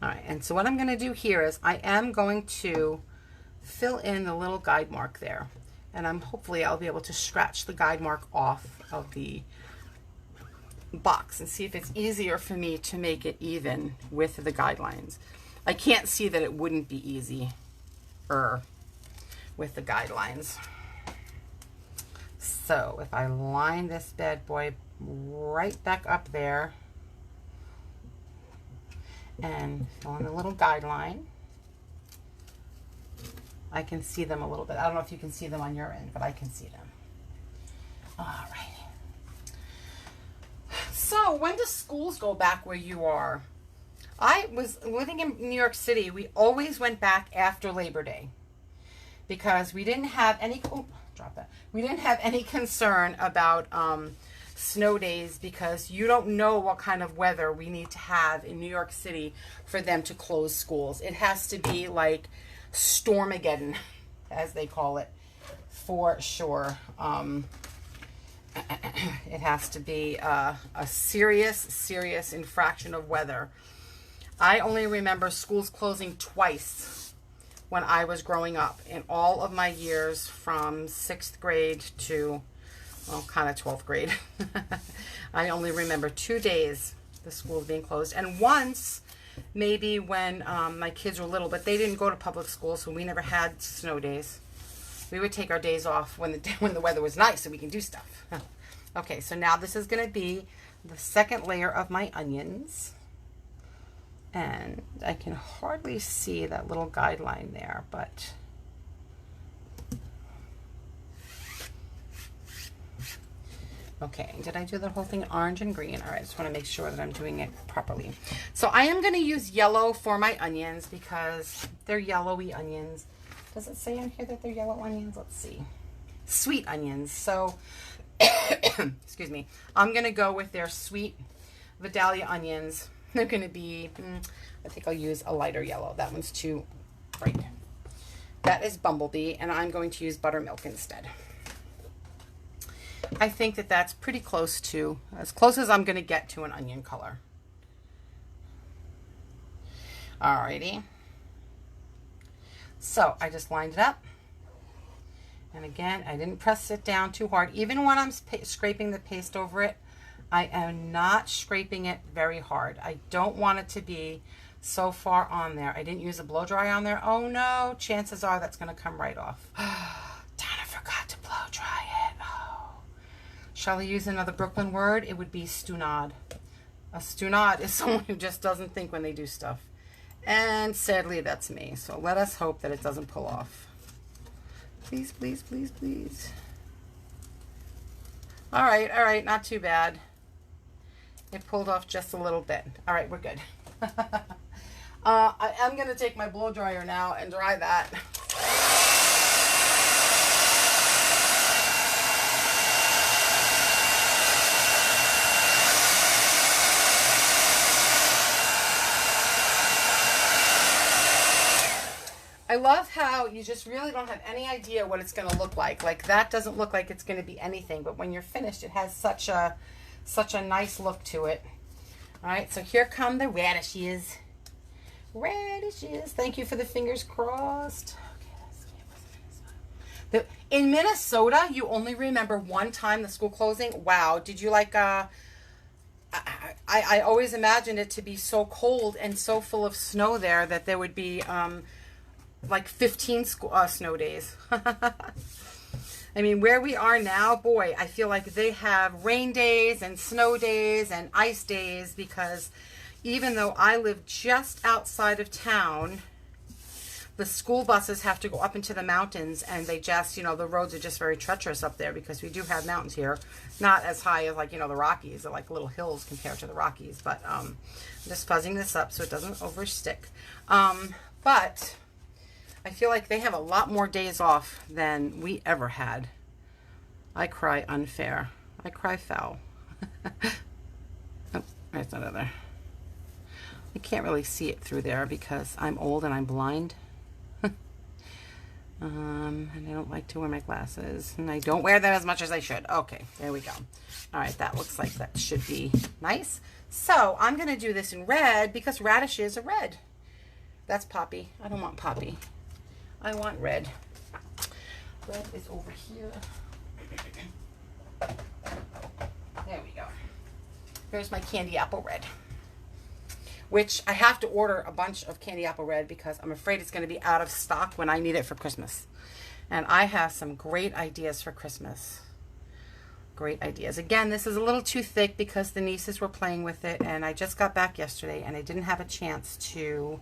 All right, and so what I'm going to do here is I am going to fill in the little guide mark there. And hopefully I'll be able to scratch the guide mark off of the box and see if it's easier for me to make it even with the guidelines. I can't see that it wouldn't be easier with the guidelines. So if I line this bad boy right back up there and fill in the little guideline, I can see them a little bit. I don't know if you can see them on your end, but I can see them. All right. So when do schools go back where you are? I was living in New York City. We always went back after Labor Day because we didn't have any, we didn't have any concern about snow days because you don't know what kind of weather we need to have in New York City for them to close schools. It has to be like Stormageddon, as they call it, for sure. It has to be a serious infraction of weather. I only remember schools closing twice when I was growing up in all of my years from 6th grade to, well, kind of 12th grade. I only remember 2 days the schools being closed, and once maybe when my kids were little, but they didn't go to public school, so we never had snow days. We would take our days off when the weather was nice so we can do stuff. Okay, so now this is going to be the second layer of my onions. And I can hardly see that little guideline there, but okay, did I do the whole thing orange and green? All right, I just want to make sure that I'm doing it properly. So I am going to use yellow for my onions because they're yellowy onions. Does it say in here that they're yellow onions? Let's see. Sweet onions. So, excuse me, I'm going to go with their sweet Vidalia onions. They're going to be, I think I'll use a lighter yellow. That one's too bright. That is Bumblebee, and I'm going to use buttermilk instead. I think that that's pretty close to, as close as I'm going to get to an onion color. Alrighty. So I just lined it up. And again, I didn't press it down too hard. Even when I'm scraping the paste over it, I am not scraping it very hard. I don't want it to be so far on there. I didn't use a blow dry on there. Oh no, chances are that's going to come right off. Darn, I forgot to blow dry it. Oh. Shall I use another Brooklyn word? It would be stunad. A stunad is someone who just doesn't think when they do stuff. And sadly, that's me. So let us hope that it doesn't pull off. Please, please, please, please. All right, not too bad. It pulled off just a little bit. All right, we're good. I am going to take my blow dryer now and dry that. I love how you just really don't have any idea what it's going to look like. Like that doesn't look like it's going to be anything, but when you're finished, it has such a nice look to it. All right, so here come the radishes. Radishes. Thank you for the fingers crossed. Okay, in Minnesota, you only remember one time the school closing. Wow, did you like I always imagined it to be so cold and so full of snow there that there would be like 15 snow days. I mean, where we are now, boy, I feel like they have rain days and snow days and ice days, because even though I live just outside of town, the school buses have to go up into the mountains, and they just, you know, the roads are just very treacherous up there because we do have mountains here. Not as high as, like, you know, the Rockies. They're like little hills compared to the Rockies. But I'm just fuzzing this up so it doesn't overstick. But I feel like they have a lot more days off than we ever had. I cry unfair. I cry foul. Oh, there's another. I can't really see it through there because I'm old and I'm blind. And I don't like to wear my glasses, and I don't wear them as much as I should. Okay, there we go. All right, that looks like that should be nice. So I'm going to do this in red because radishes are red. That's poppy. I don't want poppy. I want red. Red is over here. There we go. Here's my candy apple red, which I have to order a bunch of candy apple red because I'm afraid it's going to be out of stock when I need it for Christmas. And I have some great ideas for Christmas. Great ideas. Again, this is a little too thick because the nieces were playing with it, and I just got back yesterday and I didn't have a chance to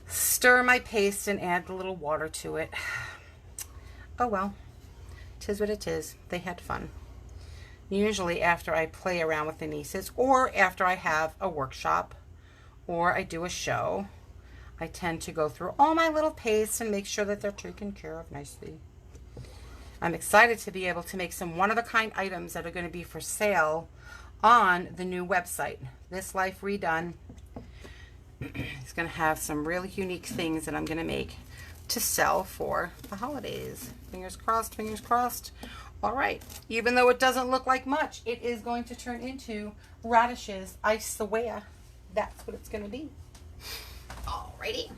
stir my paste and add a little water to it. Oh well, 'tis what it is. They had fun. Usually after I play around with the nieces, or after I have a workshop, or I do a show, I tend to go through all my little pastes and make sure that they're taken care of nicely. I'm excited to be able to make some one-of-a-kind items that are going to be for sale on the new website, This Life Redone. It's going to have some really unique things that I'm going to make to sell for the holidays. Fingers crossed, fingers crossed. All right, even though it doesn't look like much, it is going to turn into radishes ice-away. That's what it's going to be. Alrighty.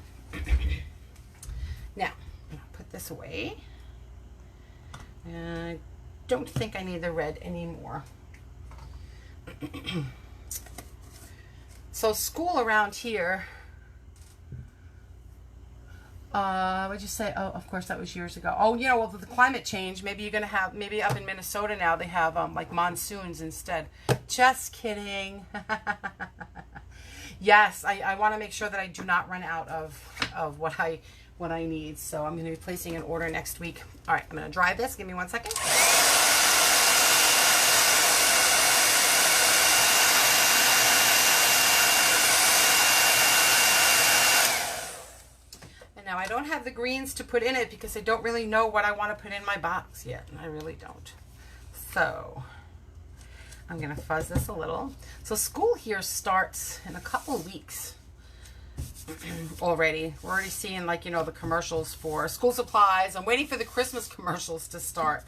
Now, I'm going to put this away. I don't think I need the red anymore. So school around here, what'd you say? Oh, of course, that was years ago. Oh, you know, well, the climate change, maybe you're going to have, maybe up in Minnesota now, they have like monsoons instead. Just kidding. Yes, I want to make sure that I do not run out of what I need. So I'm going to be placing an order next week. All right, I'm going to dry this. Give me 1 second. And now I don't have the greens to put in it because I don't really know what I want to put in my box yet. I really don't. So I'm going to fuzz this a little. So school here starts in a couple of weeks already. We're already seeing, like, you know, the commercials for school supplies. I'm waiting for the Christmas commercials to start.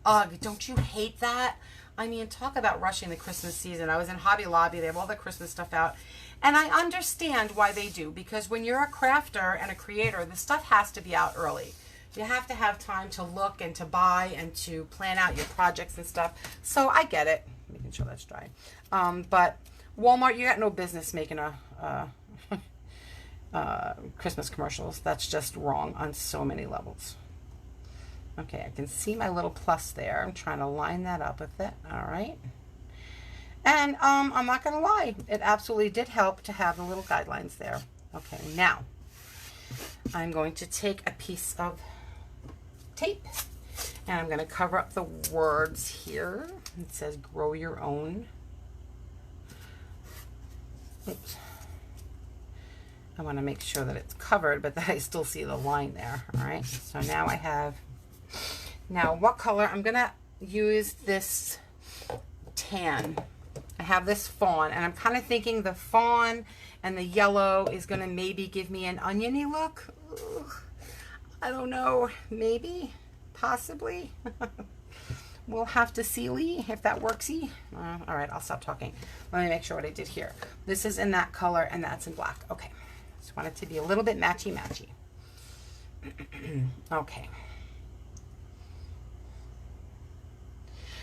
Ugh, don't you hate that? I mean, talk about rushing the Christmas season. I was in Hobby Lobby. They have all the Christmas stuff out. And I understand why they do, because when you're a crafter and a creator, the stuff has to be out early. You have to have time to look and to buy and to plan out your projects and stuff. So I get it. Making sure that's dry. But Walmart, you got no business making a Christmas commercials. That's just wrong on so many levels. Okay, I can see my little plus there. I'm trying to line that up with it. All right. And I'm not going to lie. It absolutely did help to have the little guidelines there. Okay, now I'm going to take a piece of tape and I'm going to cover up the words here. It says grow your own. Oops. I want to make sure that it's covered, but that I still see the line there. All right, so now I have, now what color? I'm going to use this tan. I have this fawn, and I'm kind of thinking the fawn and the yellow is going to maybe give me an oniony look. Ugh. I don't know, maybe, possibly. We'll have to see, Lee, if that worksy. All right, I'll stop talking. Let me make sure what I did here. This is in that color, and that's in black. Okay, just want it to be a little bit matchy-matchy. Okay.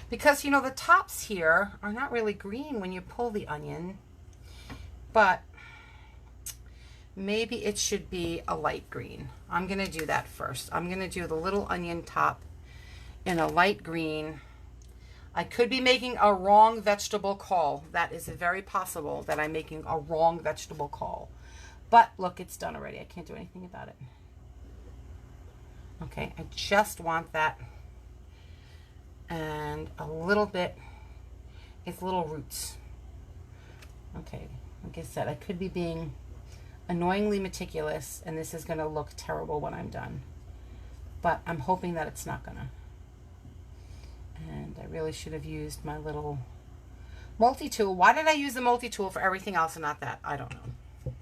Because, you know, the tops here are not really green when you pull the onion, but maybe it should be a light green. I'm going to do that first. I'm going to do the little onion top in a light green. I could be making a wrong vegetable call. That is very possible that I'm making a wrong vegetable call. But look, it's done already. I can't do anything about it. Okay, I just want that. And a little bit, it's little roots. Okay, like I said, I could be being annoyingly meticulous, and this is going to look terrible when I'm done. But I'm hoping that it's not going to. And I really should have used my little multi-tool. Why did I use the multi-tool for everything else and not that? I don't know.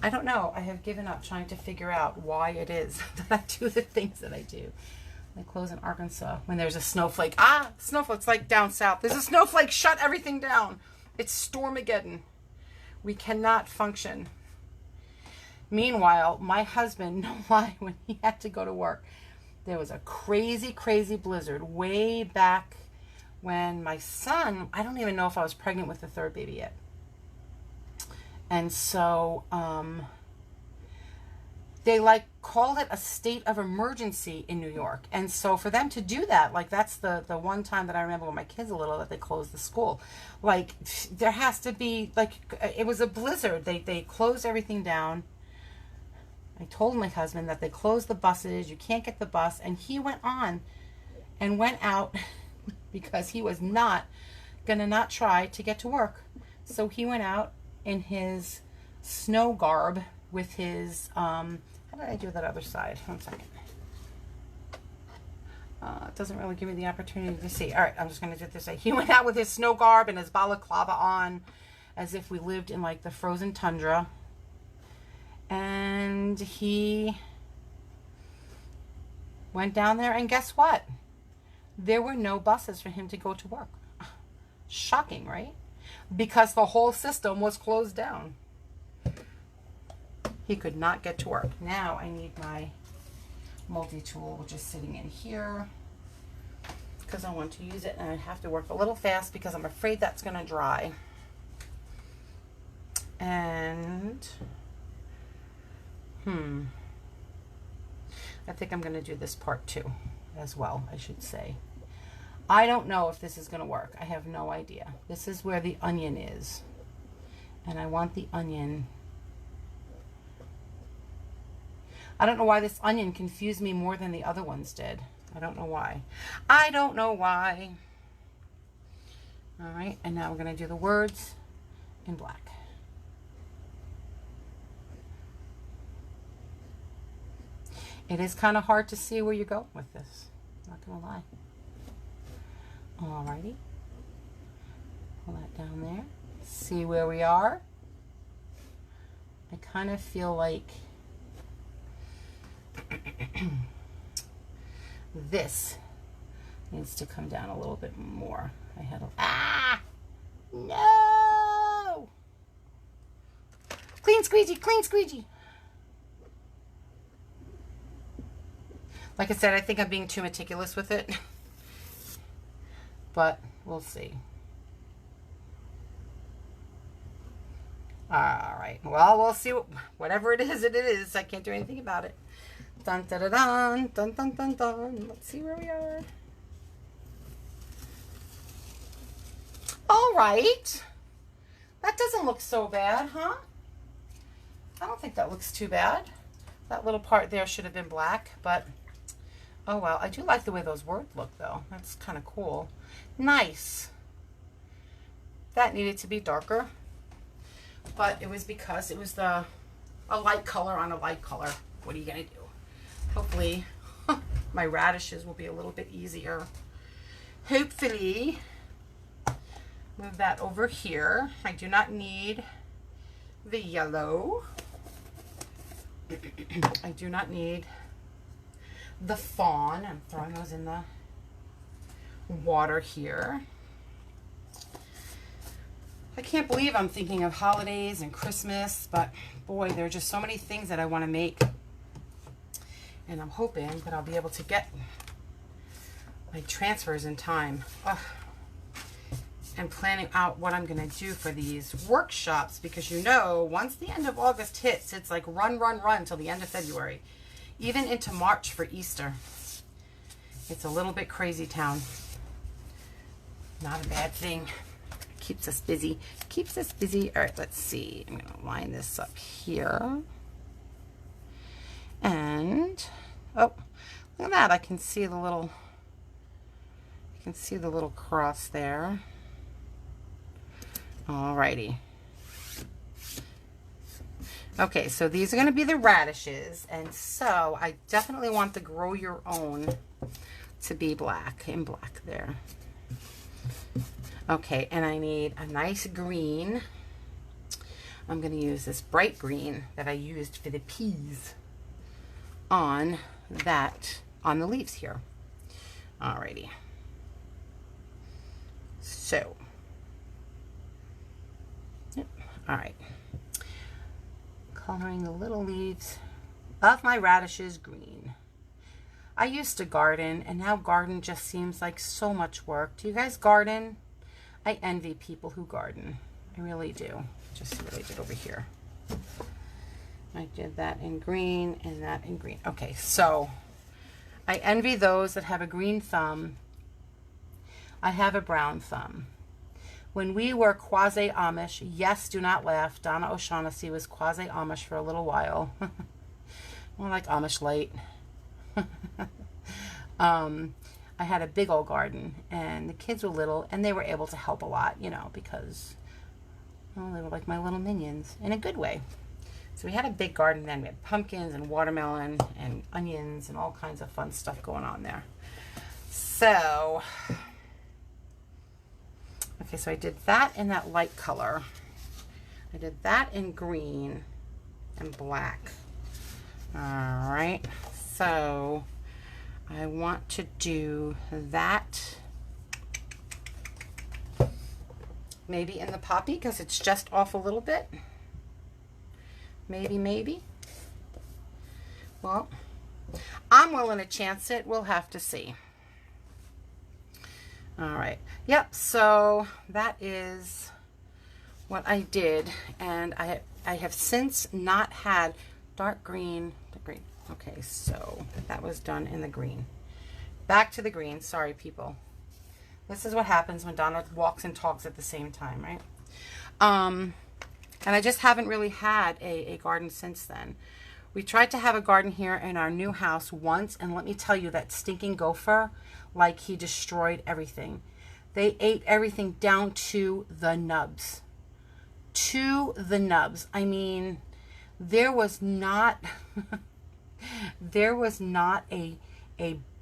I don't know. I have given up trying to figure out why it is that I do the things that I do. I close in Arkansas when there's a snowflake. Ah, snowflake's like down south. There's a snowflake. Shut everything down. It's Stormageddon. We cannot function. Meanwhile, my husband, no lie, when he had to go to work, there was a crazy, crazy blizzard way back when my son, I don't even know if I was pregnant with the third baby yet. And so they like called it a state of emergency in New York. And so for them to do that, like that's the one time that I remember when my kids were little that they closed the school. Like there has to be, like, it was a blizzard. They closed everything down. I told my husband that they closed the buses, you can't get the bus, and he went on and went out because he was not gonna not try to get to work. So he went out in his snow garb with his, how did I do that other side? 1 second. It doesn't really give me the opportunity to see. All right, I'm just gonna do it this way. He went out with his snow garb and his balaclava on as if we lived in like the frozen tundra. And he went down there, and guess what? There were no buses for him to go to work. Shocking, right? Because the whole system was closed down. He could not get to work. Now I need my multi-tool, which is sitting in here, because I want to use it, and I have to work a little fast because I'm afraid that's going to dry. And I think I'm going to do this part too as well, I should say. I don't know if this is going to work. I have no idea. This is where the onion is. And I want the onion. I don't know why this onion confused me more than the other ones did. I don't know why. I don't know why. All right, and now we're going to do the words in black. It is kind of hard to see where you're going with this. Not gonna lie. Alrighty. Pull that down there. See where we are. I kind of feel like this needs to come down a little bit more. I had a no! Clean squeegee, clean squeegee. Like I said, I think I'm being too meticulous with it, but we'll see. All right. Well, we'll see. Whatever it is, it is. I can't do anything about it. Dun dun dun dun dun dun dun dun. Let's see where we are. All right. That doesn't look so bad, huh? I don't think that looks too bad. That little part there should have been black, but oh well. I do like the way those words look, though. That's kind of cool. Nice. That needed to be darker, but it was because it was a light color on a light color. What are you gonna do? Hopefully my radishes will be a little bit easier. Hopefully. Move that over here. I do not need the yellow. I do not need the fawn. I'm throwing those in the water here. I can't believe I'm thinking of holidays and Christmas, but boy, there are just so many things that I want to make. And I'm hoping that I'll be able to get my transfers in time. Ugh. And planning out what I'm going to do for these workshops, because you know, once the end of August hits, it's like run, run, run till the end of February, even into March for Easter. It's a little bit crazy town. Not a bad thing. Keeps us busy. Keeps us busy. All right, let's see. I'm going to line this up here. And, oh, look at that. I can see the little, cross there. Alrighty. Okay, so these are going to be the radishes, and so I definitely want the Grow Your Own to be black, in black there. Okay, and I need a nice green. I'm going to use this bright green that I used for the peas on the leaves here. Alrighty. So, all right, coloring the little leaves of my radishes green. I used to garden, and now garden just seems like so much work. Do you guys garden? I envy people who garden. I really do. Just see what I did over here. I did that in green and that in green. Okay, so I envy those that have a green thumb. I have a brown thumb. When we were quasi-Amish, yes, do not laugh, Donna O'Shaughnessy was quasi-Amish for a little while. More like Amish light. I had a big old garden, and the kids were little, and they were able to help a lot, you know, because, well, they were like my little minions, in a good way. So we had a big garden then. We had pumpkins and watermelon and onions and all kinds of fun stuff going on there. So, okay, so I did that in that light color. I did that in green and black. All right, so I want to do that maybe in the poppy because it's just off a little bit. Maybe. Well, I'm willing to chance it. We'll have to see. All right. Yep. So that is what I did, and I have since not had dark green. Okay, so that was done in the green. Back to the green. Sorry, people. This is what happens when Donna walks and talks at the same time, right? And I just haven't really had a garden since then. We tried to have a garden here in our new house once, and let me tell you, that stinking gopher, like, he destroyed everything. They ate everything down to the nubs. To the nubs. I mean, there was not a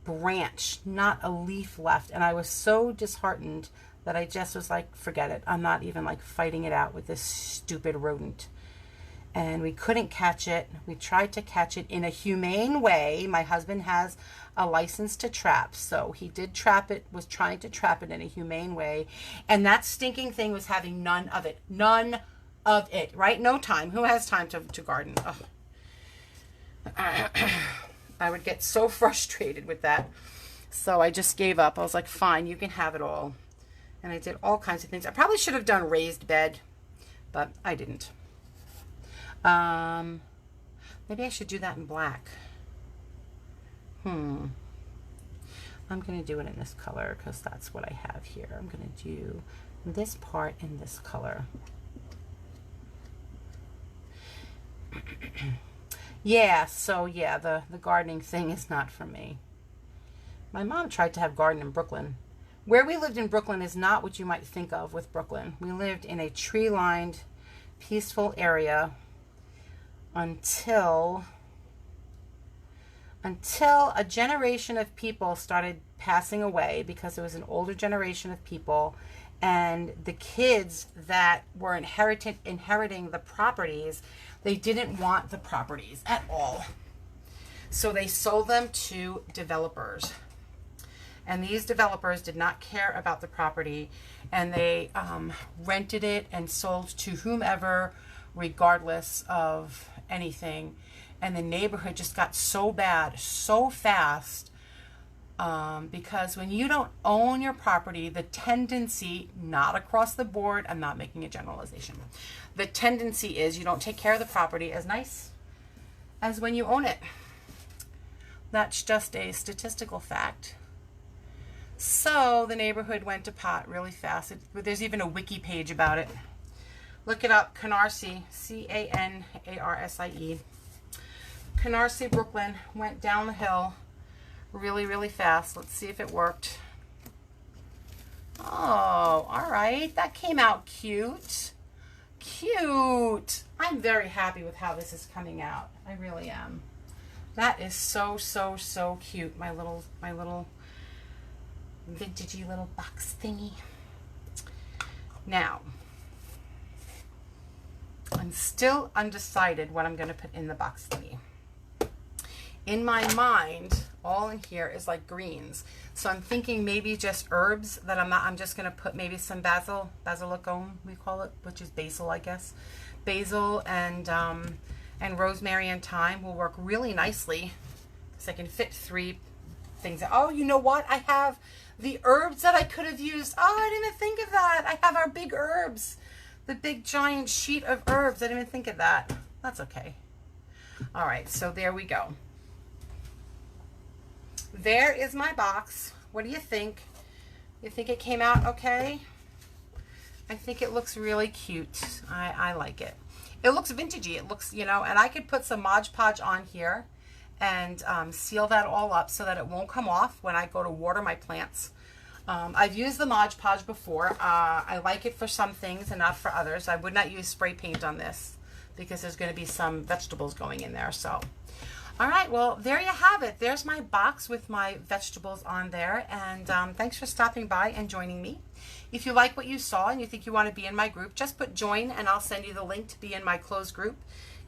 branch, not a leaf left, and I was so disheartened that I just was like, forget it. I'm not even like fighting it out with this stupid rodent. And we couldn't catch it. We tried to catch it in a humane way. My husband has a license to trap, so he did trap it, was trying to trap it in a humane way, and that stinking thing was having none of it. None of it, right? No time. Who has time to garden? I would get so frustrated with that. So I just gave up. I was like, fine, you can have it all. And I did all kinds of things. I probably should have done raised bed, but I didn't. Maybe I should do that in black. I'm going to do it in this color because that's what I have here. I'm going to do this part in this color. Yeah, so yeah, the gardening thing is not for me. My mom tried to have garden in Brooklyn. Where we lived in Brooklyn is not what you might think of with Brooklyn. We lived in a tree-lined, peaceful area until a generation of people started passing away, because it was an older generation of people, and the kids that were inheriting the properties, they didn't want the properties at all. So they sold them to developers. And these developers did not care about the property, and they rented it and sold to whomever, regardless of anything. And the neighborhood just got so bad so fast Because when you don't own your property, the tendency, not across the board, I'm not making a generalization, the tendency is you don't take care of the property as nice as when you own it. That's just a statistical fact. So the neighborhood went to pot really fast. There's even a wiki page about it. Look it up, Canarsie, Canarsie. Canarsie, Brooklyn, went down the hill really, really fast. Let's see if it worked. Oh, all right. That came out cute. Cute. I'm very happy with how this is coming out. I really am. That is so, so, so cute. My little vintagey little box thingy. Now, I'm still undecided what I'm going to put in the box thingy. In my mind, all in here is like greens. So I'm thinking maybe just herbs that I'm just going to put maybe some basilicum, we call it, which is basil, I guess. Basil and rosemary and thyme will work really nicely because I can fit 3 things. Oh, you know what? I have the herbs that I could have used. Oh, I didn't even think of that. I have our big herbs, the big giant sheet of herbs. I didn't even think of that. That's okay. All right, so there we go. There is my box. What do you think? You think it came out okay? I think it looks really cute. I like it. It looks vintagey. It looks, you know, and I could put some Mod Podge on here and seal that all up so that it won't come off when I go to water my plants. I've used the Mod Podge before. I like it for some things and not for others. I would not use spray paint on this because there's going to be some vegetables going in there. So, all right, well, there you have it. There's my box with my vegetables on there. And thanks for stopping by and joining me. If you like what you saw and you think you want to be in my group, just put join and I'll send you the link to be in my closed group.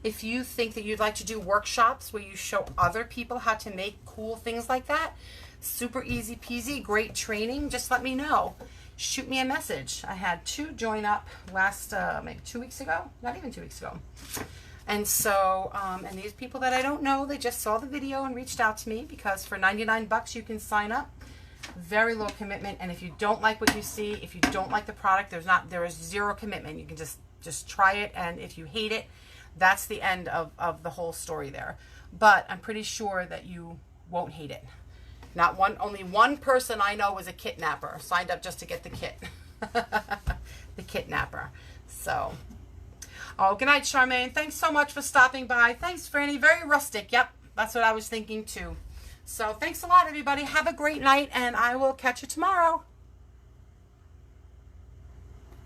If you think that you'd like to do workshops where you show other people how to make cool things like that, super easy peasy, great training, just let me know. Shoot me a message. I had 2 join up last, maybe 2 weeks ago, not even 2 weeks ago. And so, and these people that I don't know, they just saw the video and reached out to me because for 99 bucks you can sign up. Very low commitment. And if you don't like what you see, if you don't like the product, there is 0 commitment. You can just try it. And if you hate it, that's the end of the whole story there. But I'm pretty sure that you won't hate it. Only one person I know was a kidnapper, signed up just to get the kit. The kidnapper. So, oh, good night, Charmaine. Thanks so much for stopping by. Thanks, Franny. Very rustic. Yep, that's what I was thinking too. So thanks a lot, everybody. Have a great night, and I will catch you tomorrow.